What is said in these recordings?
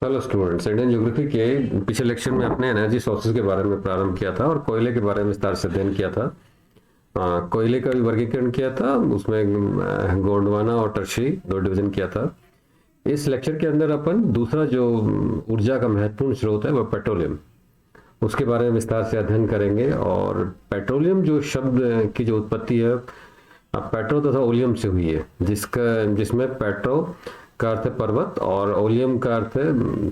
Hello students, Indian geography के पिछले lecture में अपने एनर्जी सोर्सेज के बारे में प्रारंभ किया था और कोयले के बारे में विस्तार से अध्ययन किया था। कोयले का भी वर्गीकरण किया था, उसमें गोंडवाना और टर्शरी दो डिवीजन किया था। इस लेक्चर के अंदर अपन दूसरा जो ऊर्जा का महत्वपूर्ण स्रोत है वह पेट्रोलियम, उसके बारे में विस्तार से अध्ययन करेंगे। और पेट्रोलियम जो शब्द की जो उत्पत्ति है पेट्रो तथा ओलियम से हुई है, जिसमें पेट्रो का अर्थ है पर्वत और ओलियम का अर्थ है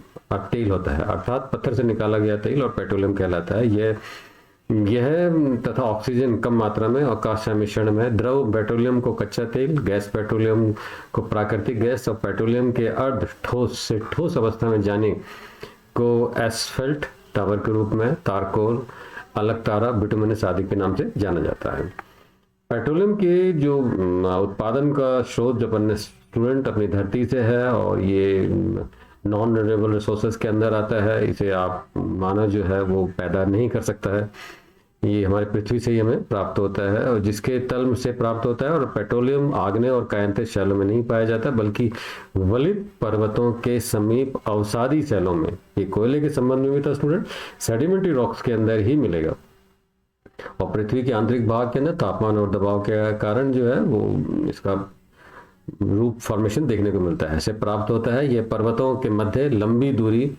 तेल होता है, अर्थात पत्थर से निकाला गया तेल और पेट्रोलियम कहलाता है। यह तथा ऑक्सीजन कम मात्रा में आकाश मिश्रण में द्रव पेट्रोलियम को कच्चा तेल, गैस पेट्रोलियम को प्राकृतिक गैस और पेट्रोलियम के अर्ध ठोस से ठोस अवस्था में जाने को एस्फल्ट टावर के रूप में, तारकोल, अलकतारा, बिटुमिनस आदि के नाम से जाना जाता है। पेट्रोलियम के जो उत्पादन का स्रोत जो अपने स्टूडेंट अपनी धरती से है और ये नॉन रिन्यूएबल रिसोर्सेज के अंदर आता है। इसे आप मानव जो है वो पैदा नहीं कर सकता है, ये हमारे पृथ्वी से ही हमें प्राप्त होता है और जिसके तल से प्राप्त होता है। और पेट्रोलियम आग्नेय और कायांतित शैलों में नहीं पाया जाता, बल्कि वलित पर्वतों के समीप अवसादी शैलों में, ये कोयले के संबंध में भी था स्टूडेंट, सेडिमेंट्री रॉक्स के अंदर ही मिलेगा। और पृथ्वी के आंतरिक भाग के अंदर तापमान और दबाव के कारण जो है वो इसका रूप फॉर्मेशन देखने को मिलता है, ऐसे प्राप्त होता है। यह पर्वतों के मध्य लंबी दूरी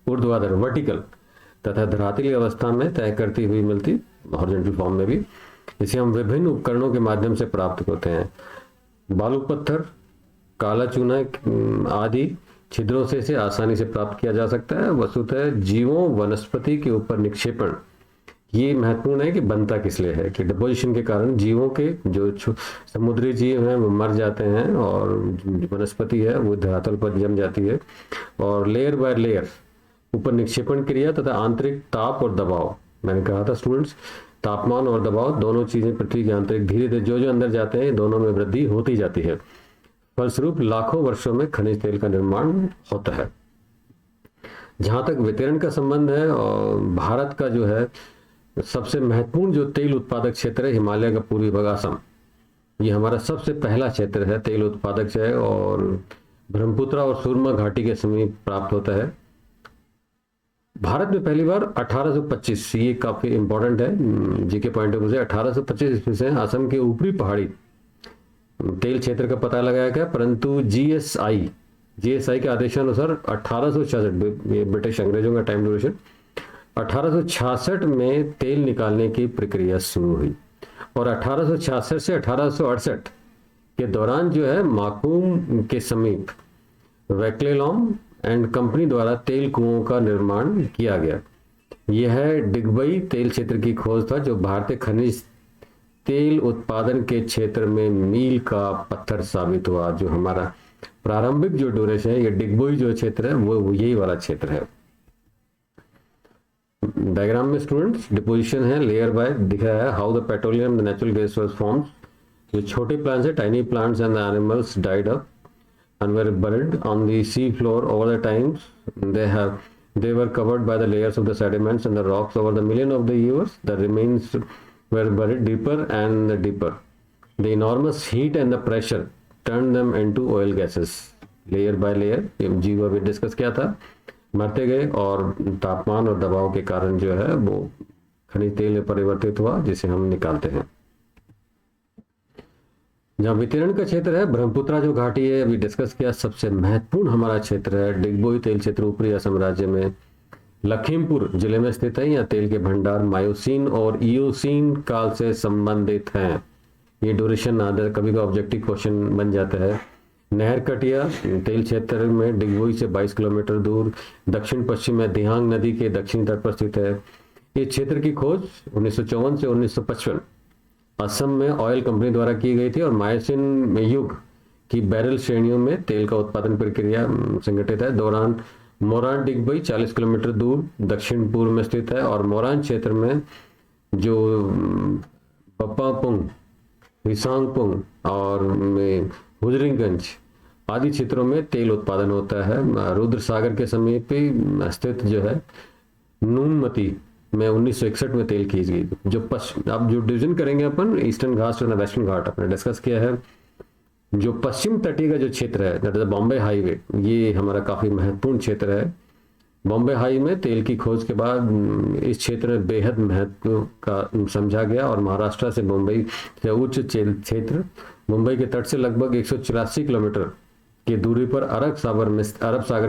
ऊर्ध्वाधर वर्टिकल तथा धरातलीय अवस्था में तय करती हुई मिलती, हॉरिजॉन्टल फॉर्म में भी। इसे हम विभिन्न उपकरणों के माध्यम से प्राप्त होते हैं। बालू पत्थर, काला चूना आदि छिद्रों से इसे आसानी से प्राप्त किया जा सकता है। वस्तुतः जीवों वनस्पति के ऊपर निक्षेपण ये महत्वपूर्ण है कि बनता किस लिए है कि डिपोजिशन के कारण जीवों के जो समुद्री जीव हैं वो मर जाते हैं और वनस्पति है वो धरातल पर जम जाती है। और लेयर बाय लेयर ऊपर निक्षेपण क्रिया तथा आंतरिक ताप और दबाव, मैंने कहा था स्टूडेंट्स, तापमान और दबाव दोनों चीजें पृथ्वी के आंतरिक धीरे धीरे जो अंदर जाते हैं दोनों में वृद्धि होती जाती है। फलस्वरूप लाखों वर्षों में खनिज तेल का निर्माण होता है। जहां तक वितरण का संबंध है, और भारत का जो है सबसे महत्वपूर्ण जो तेल उत्पादक क्षेत्र है हिमालय का पूर्वी भाग असम, ये हमारा सबसे पहला क्षेत्र है तेल उत्पादक है और ब्रह्मपुत्र और सुरमा घाटी के समीप प्राप्त होता है। भारत में पहली बार 1825, ये काफी इंपॉर्टेंट है जीके पॉइंट ऑफ व्यू से, 1825 ईस्वी से असम के ऊपरी पहाड़ी तेल क्षेत्र का पता लगाया गया। परंतु जीएसआई के आदेशानुसार 1866, ये ब्रिटिश अंग्रेजों का टाइम ड्यूरेशन, 1866 में तेल निकालने की प्रक्रिया शुरू हुई और 1866 से 1868 के दौरान जो है माकूम के समीप वैक्लेलॉम एंड कंपनी द्वारा तेल कुओं का निर्माण किया गया। यह डिगबई तेल क्षेत्र की खोज था जो भारतीय खनिज तेल उत्पादन के क्षेत्र में मील का पत्थर साबित हुआ। जो हमारा प्रारंभिक जो ड्यूरेशन है, ये डिगबई जो क्षेत्र है वो यही वाला क्षेत्र है। डायग्राम में स्टूडेंट्स डिपोजिशन है, लेयर बाय दिखाया है, how the petroleum the natural gas was formed. जो छोटे प्लांट्स है, tiny plants and the animals died up and were buried on the sea floor over the times. They were covered by the layers of the sediments and the rocks over the million of the years. The remains were buried deeper and deeper. The enormous heat and the pressure turned them into oil gases. Layer by layer, जीव अभी discuss किया था, मरते गए और तापमान और दबाव के कारण जो है वो खनिज तेल में परिवर्तित हुआ, जिसे हम निकालते हैं। जहाँ वितरण का क्षेत्र है, ब्रह्मपुत्र जो घाटी है अभी डिस्कस किया, सबसे महत्वपूर्ण हमारा क्षेत्र है। डिगबोई तेल क्षेत्र ऊपरी असम राज्य में लखीमपुर जिले में स्थित है। यहाँ तेल के भंडार मायोसीन और इयोसीन काल से संबंधित हैं। ये ड्यूरेशन आदर कभी का ऑब्जेक्टिव क्वेश्चन बन जाता है। नहर कटिया तेल क्षेत्र में डिगबोई से 22 किलोमीटर दूर दक्षिण पश्चिम में दिहांग नदी के दक्षिणी तट पर स्थित है। इस क्षेत्र की खोज 1954 से 1955 असम में ऑयल कंपनी द्वारा की गई थी और मायोसीन युग की बैरल श्रेणियों में तेल का उत्पादन प्रक्रिया संगठित है। दौरान मोरान डिगबई 40 किलोमीटर दूर दक्षिण पूर्व में स्थित है और मोरान क्षेत्र में जो पप्पापुंग, रिसांगपुंग और हुजरिंगंज आदि क्षेत्रों में तेल उत्पादन होता है। रुद्र सागर के समीप स्थित जो है नूनमती में 1961 में तेल खींच गई। जो अब जो डिवीजन करेंगे अपन ईस्टर्न घाट और वेस्टर्न घाट अपने डिस्कस किया है। जो पश्चिम तटीय का जो क्षेत्र है दैट इज बॉम्बे हाईवे, ये हमारा काफी महत्वपूर्ण क्षेत्र है। बॉम्बे हाई में तेल की खोज के बाद इस क्षेत्र में बेहद महत्व का समझा गया और महाराष्ट्र से मुंबई से उच्च क्षेत्र मुंबई के तट से लगभग 184 किलोमीटर की दूरी पर अरब सागर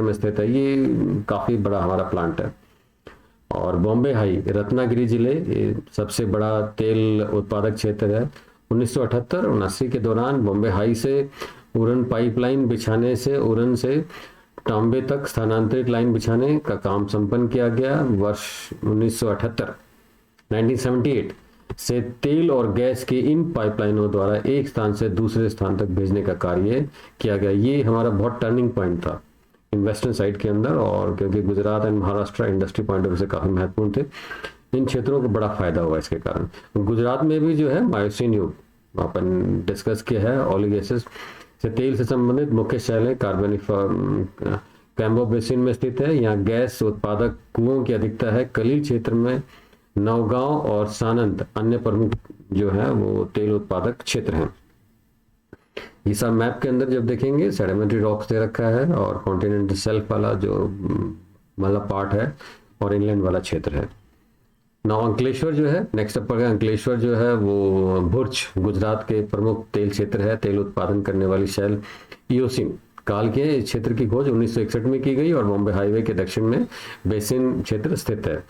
में स्थित है। ये काफ़ी बड़ा हमारा प्लांट है। और बॉम्बे हाई रत्नागिरी जिले ये सबसे बड़ा तेल उत्पादक क्षेत्र है। 1978-79 के दौरान बॉम्बे हाई से उरन पाइपलाइन बिछाने से उरन से टांबे तक स्थानांतरित लाइन बिछाने का काम संपन्न किया गया। वर्ष 1978 से तेल और गैस की इन पाइपलाइनों द्वारा एक स्थान से दूसरे स्थान तक भेजने का कार्य किया गया। ये हमारा बहुत टर्निंग पॉइंट था वेस्टर्न साइड के अंदर, और क्योंकि Gujarat and Maharashtra industry point of view से काफ़ी महत्वपूर्ण थे, इन क्षेत्रों को बड़ा फायदा हुआ इसके कारण। गुजरात में भी जो है मायोसिन युग अपन डिस्कस किया है। ओलिगेसिस से तेल से संबंधित मुख्य शैलें कैम्बो बेसिन में स्थित है। यहाँ गैस उत्पादक कुओं की अधिकता है। कलील क्षेत्र में नौगांव और सानंद अन्य प्रमुख जो है वो तेल उत्पादक क्षेत्र हैं। ये सब मैप के अंदर जब देखेंगे सेडिमेंट्री रॉक्स दे रखा है और कॉन्टिनेंटल शेल्फ वाला जो मतलब पार्ट है और इनलैंड वाला क्षेत्र है। नाउ अंकलेश्वर जो है नेक्स्ट अप पर है। अंकलेश्वर जो है वो भुर्ज गुजरात के प्रमुख तेल क्षेत्र है। तेल उत्पादन करने वाली शैल इयोसिन काल के इस क्षेत्र की खोज 1961 में की गई और बॉम्बे हाईवे के दक्षिण में बेसिन क्षेत्र स्थित है।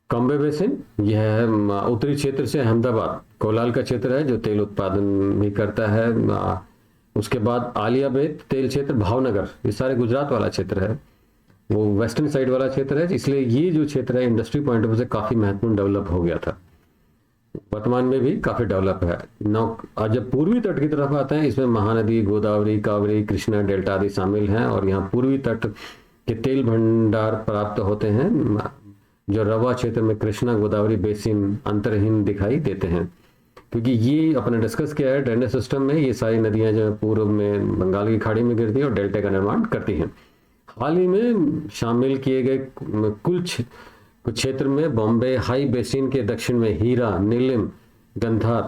कॉम्बे बेसिन यह है उत्तरी क्षेत्र से अहमदाबाद कोलाल का क्षेत्र है जो तेल उत्पादन भी करता है। उसके बाद आलियाबेद तेल क्षेत्र भावनगर, ये सारे गुजरात वाला क्षेत्र है, वो वेस्टर्न साइड वाला क्षेत्र है, इसलिए ये जो क्षेत्र है इंडस्ट्री पॉइंट ऑफ व्यू से काफ़ी महत्वपूर्ण डेवलप हो गया था। वर्तमान में भी काफ़ी डेवलप है। आज जब पूर्वी तट की तरफ आते हैं इसमें महानदी, गोदावरी, कावेरी, कृष्णा डेल्टा आदि शामिल हैं और यहाँ पूर्वी तट के तेल भंडार प्राप्त होते हैं जो रवा क्षेत्र में कृष्णा गोदावरी बेसिन अंतरहीन दिखाई देते हैं, क्योंकि ये अपने डिस्कस किया है ड्रेनेज सिस्टम में ये सारी नदियां जो पूर्व में बंगाल की खाड़ी में गिरती हैं और डेल्टा का निर्माण करती हैं। हाल ही में शामिल किए गए कुछ क्षेत्र में बॉम्बे हाई बेसिन के दक्षिण में हीरा, नीलम, गंधार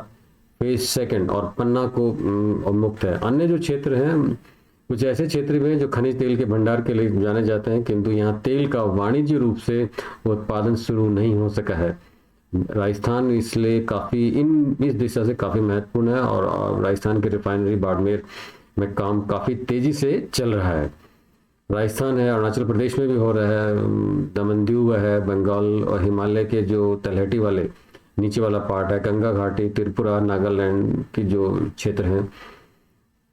फेज सेकंड और पन्ना को मुक्त है। अन्य जो क्षेत्र हैं कुछ ऐसे क्षेत्र भी हैं जो खनिज तेल के भंडार के लिए जाने जाते हैं, किंतु यहाँ तेल का वाणिज्य रूप से उत्पादन शुरू नहीं हो सका है। राजस्थान इसलिए काफ़ी इस दिशा से काफ़ी महत्वपूर्ण है और राजस्थान की रिफाइनरी बाड़मेर में काम काफ़ी तेज़ी से चल रहा है। राजस्थान है, अरुणाचल प्रदेश में भी हो रहा है, दमनदीव है, बंगाल और हिमालय के जो तलहटी वाले नीचे वाला पार्ट है, गंगा घाटी, त्रिपुरा, नागालैंड की जो क्षेत्र हैं।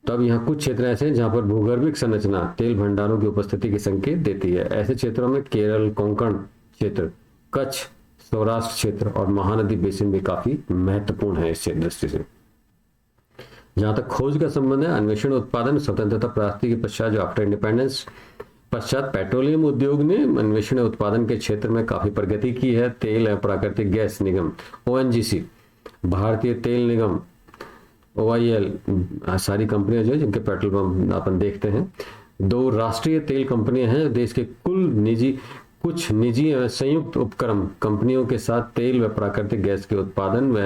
तब यहाँ कुछ क्षेत्र ऐसे हैं जहाँ पर भूगर्भिक संरचना तेल भंडारों की उपस्थिति के संकेत देती है। ऐसे क्षेत्रों में केरल, कोंकण क्षेत्र, कच्छ, सौराष्ट्र क्षेत्र और महानदी बेसिन भी काफी महत्वपूर्ण है इस दृष्टि से। जहां तक खोज का संबंध है, अन्वेषण, उत्पादन, स्वतंत्रता प्राप्ति के पश्चात जो आफ्टर इंडिपेंडेंस पश्चात पेट्रोलियम उद्योग ने अन्वेषण उत्पादन के क्षेत्र में काफी प्रगति की है। तेल एवं प्राकृतिक गैस निगम ONGC, भारतीय तेल निगम OIL, सारी कंपनियां जो है जिनके पेट्रोल पंप अपन देखते हैं। 2 राष्ट्रीय तेल कंपनियां हैं देश के कुछ निजी एवं संयुक्त उपक्रम कंपनियों के साथ तेल व प्राकृतिक गैस के उत्पादन व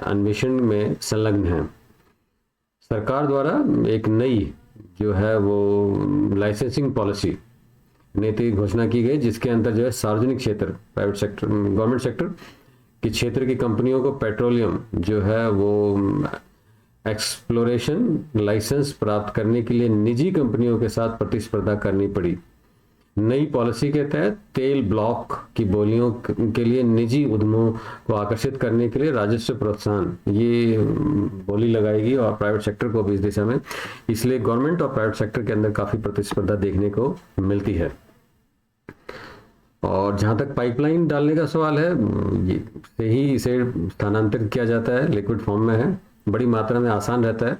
अन्वेषण में संलग्न हैं। सरकार द्वारा एक नई जो है वो लाइसेंसिंग पॉलिसी नीति घोषणा की गई जिसके अंदर जो है सार्वजनिक क्षेत्र, प्राइवेट सेक्टर, गवर्नमेंट सेक्टर के क्षेत्र की कंपनियों को पेट्रोलियम जो है वो एक्सप्लोरेशन लाइसेंस प्राप्त करने के लिए निजी कंपनियों के साथ प्रतिस्पर्धा करनी पड़ी। नई पॉलिसी के तहत तेल ब्लॉक की बोलियों के लिए निजी उद्यमों को आकर्षित करने के लिए राजस्व प्रोत्साहन ये बोली लगाएगी और प्राइवेट सेक्टर को भी इस दिशा में, इसलिए गवर्नमेंट और प्राइवेट सेक्टर के अंदर काफी प्रतिस्पर्धा देखने को मिलती है। और जहां तक पाइपलाइन डालने का सवाल है, ये से ही इसे स्थानांतरित किया जाता है, लिक्विड फॉर्म में है, बड़ी मात्रा में आसान रहता है,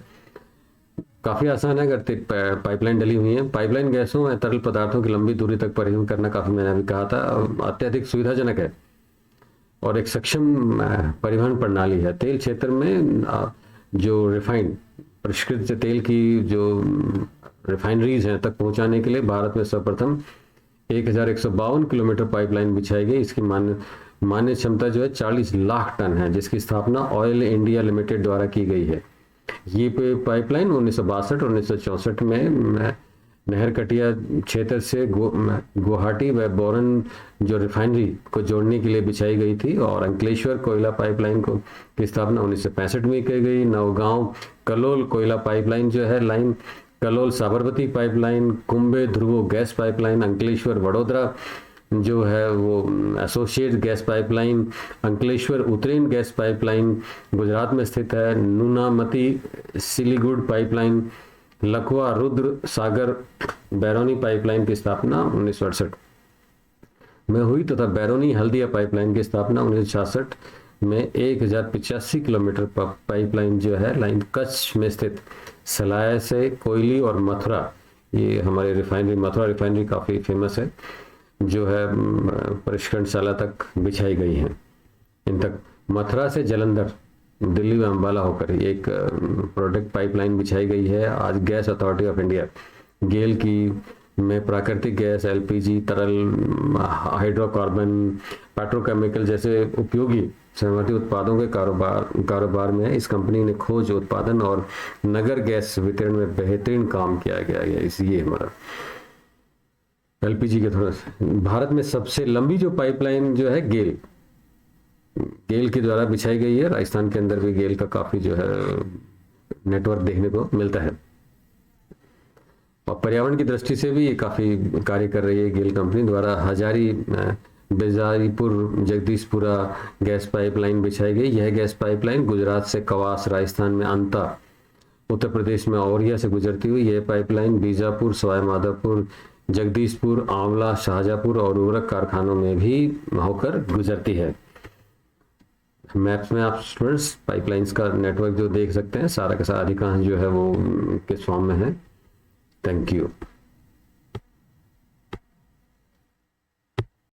काफ़ी आसान है अगर पाइपलाइन डली हुई है। पाइपलाइन गैसों या तरल पदार्थों की लंबी दूरी तक परिवहन करना काफ़ी, मैंने अभी कहा था, अत्यधिक सुविधाजनक है और एक सक्षम परिवहन प्रणाली है। तेल क्षेत्र में जो रिफाइंड परिष्कृत तेल की जो रिफाइनरीज हैं तक पहुंचाने के लिए भारत में सर्वप्रथम 1152 किलोमीटर पाइपलाइन बिछाई गई। इसकी मान्य क्षमता जो है 40 लाख टन है, जिसकी स्थापना ऑयल इंडिया लिमिटेड द्वारा की गई है। ये पाइपलाइन 1962 और 1964 में नहर कटिया क्षेत्र से गुवाहाटी व बोरन जो रिफाइनरी को जोड़ने के लिए बिछाई गई थी, और अंकलेश्वर कोयला पाइपलाइन को की स्थापना 1965 में की गई। नवगांव कलोल कोयला पाइपलाइन जो है लाइन, कलोल साबरमती पाइपलाइन, कुंभे ध्रुवो गैस पाइपलाइन, अंकलेश्वर वडोदरा जो है वो associate gas pipeline, Ankleshwar Uttaran gas pipeline Gujarat में स्थित है। Noonmati Siliguri pipeline, Lakwa Rudrasagar Barauni pipeline की स्थापना 1968 में हुई तथा बैरोनी हल्दिया पाइपलाइन की स्थापना 1966 में 1085 किलोमीटर पाइपलाइन जो है लाइन कच्छ में स्थित सलाया से कोयली और मथुरा, ये हमारे रिफाइनरी मथुरा रिफाइनरी काफ़ी फेमस है, जो है परिष्करणशाला तक बिछाई गई हैं। इन तक मथुरा से जलंधर दिल्ली व अम्बाला होकर एक प्रोडक्ट पाइपलाइन बिछाई गई है। आज गैस अथॉरिटी ऑफ इंडिया गेल की में प्राकृतिक गैस, एलपीजी, तरल हाइड्रोकार्बन, पेट्रोकेमिकल जैसे उपयोगी समवर्ती उत्पादों के कारोबार में इस कंपनी ने खोज, उत्पादन और नगर गैस वितरण में बेहतरीन काम किया गया है। इसलिए हमारा एलपीजी के थोड़ा भारत में सबसे लंबी जो पाइपलाइन जो है गेल के द्वारा बिछाई गई है। राजस्थान के अंदर भी गेल का काफी जो है नेटवर्क देखने को मिलता है, और पर्यावरण की दृष्टि से भी ये काफी कार्य कर रही है। गेल कंपनी द्वारा हजारी बेजारीपुर जगदीशपुरा गैस पाइपलाइन बिछाई गई। यह गैस पाइपलाइन गुजरात से कवास, राजस्थान में अंता, उत्तर प्रदेश में औरिया से गुजरती हुई यह पाइपलाइन बीजापुर, सवाई माधोपुर, जगदीशपुर, आंवला, शाहजहाँपुर और उर्वरक कारखानों में भी होकर गुजरती है। मैप्स में आप स्टूडेंट्स पाइपलाइंस का नेटवर्क जो देख सकते हैं, सारा का सारा अधिकांश जो है वो किस फॉर्म में है। Thank you.